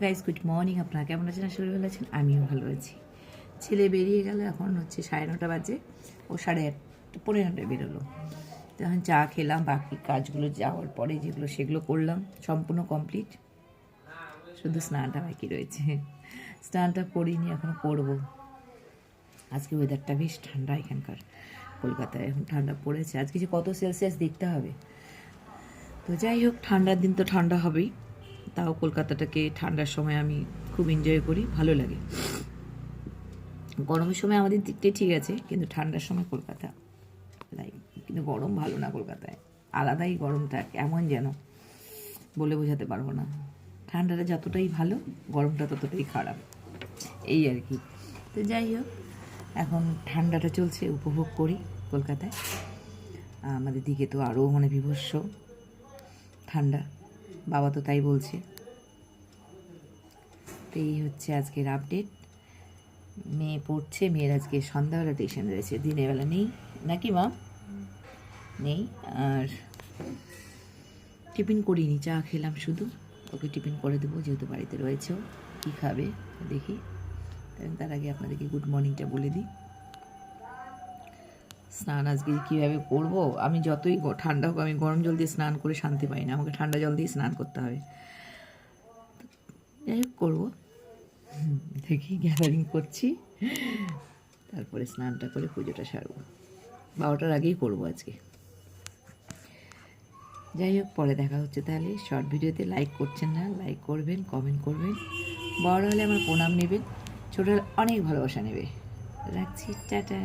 Guys, good morning. আপনারা কেমন আছেন? আশা করি ভালো আছেন। আমিও ভালো আছি। ছেলে বেরিয়ে গেল, এখন হচ্ছে 9:30 বাজে। ও 8:30 পৌনে 9টায় বেরোলো। তো এখন চা খেলাম, বাকি কাজগুলো যাওয়ার পরে যেগুলো সেগুলো করলাম, সম্পূর্ণ কমপ্লিট। শুধু স্নানটা বাকি রয়েছে, স্নানটা করিনি, এখন করবো। আজকে ওয়েদারটা বেশ ঠান্ডা এখানকার, কলকাতায় এখন ঠান্ডা পড়েছে। আজকে যে কত সেলসিয়াস দেখতে হবে। তো যাই হোক, ঠান্ডার দিন তো ঠান্ডা হবেই। তাও কলকাতাটাকে ঠান্ডার সময় আমি খুব এনজয় করি, ভালো লাগে। গরমের সময় আমাদের দিকটাই ঠিক আছে, কিন্তু ঠান্ডার সময় কলকাতা লাইক, কিন্তু গরম ভালো না কলকাতায়, আলাদাই গরমটা কেমন যেন বলে বোঝাতে পারবো না। ঠান্ডাটা যতটাই ভালো, গরমটা ততটাই খারাপ, এই আর কি। তো যাই হোক, এখন ঠান্ডাটা চলছে, উপভোগ করি কলকাতায়। আমাদের দিকে তো আরও বিভৎস ঠান্ডা, বাবা তো তাই বলছে। তো এই হচ্ছে আজকের আপডেট। মেয়ে পড়ছে, মেয়ের আজকে সন্ধ্যাবেলা টিউশন রয়েছে, দিনের বেলা নেই নাকি মা? নেই। আর টিফিন করিনি, চা খেলাম শুধু। ওকে টিফিন করে দেবো, যেহেতু বাড়িতে রয়েছেও। কী খাবে দেখি। তার আগে আপনাদেরকে গুড মর্নিংটা বলে দিই। স্নান আজকে কীভাবে করবো, আমি যতই ঠান্ডা হোক, আমি গরম জল দিয়ে স্নান করে শান্তি পাই না, আমাকে ঠান্ডা জল দিয়ে স্নান করতে হবে। যাই হোক, করবো, দেখি গ্যাদারিং করছি, তারপরে স্নানটা করে পুজোটা সারবো। 12টার আগেই করবো আজকে। যাই হোক, পরে দেখা হচ্ছে তাহলে। শর্ট ভিডিওতে লাইক করছেন না, লাইক করবেন, কমেন্ট করবেন। বড় হলে আমার প্রণাম নেবেন, ছোটো হলে অনেক ভালোবাসা নেবে। রাখছি, টাটা।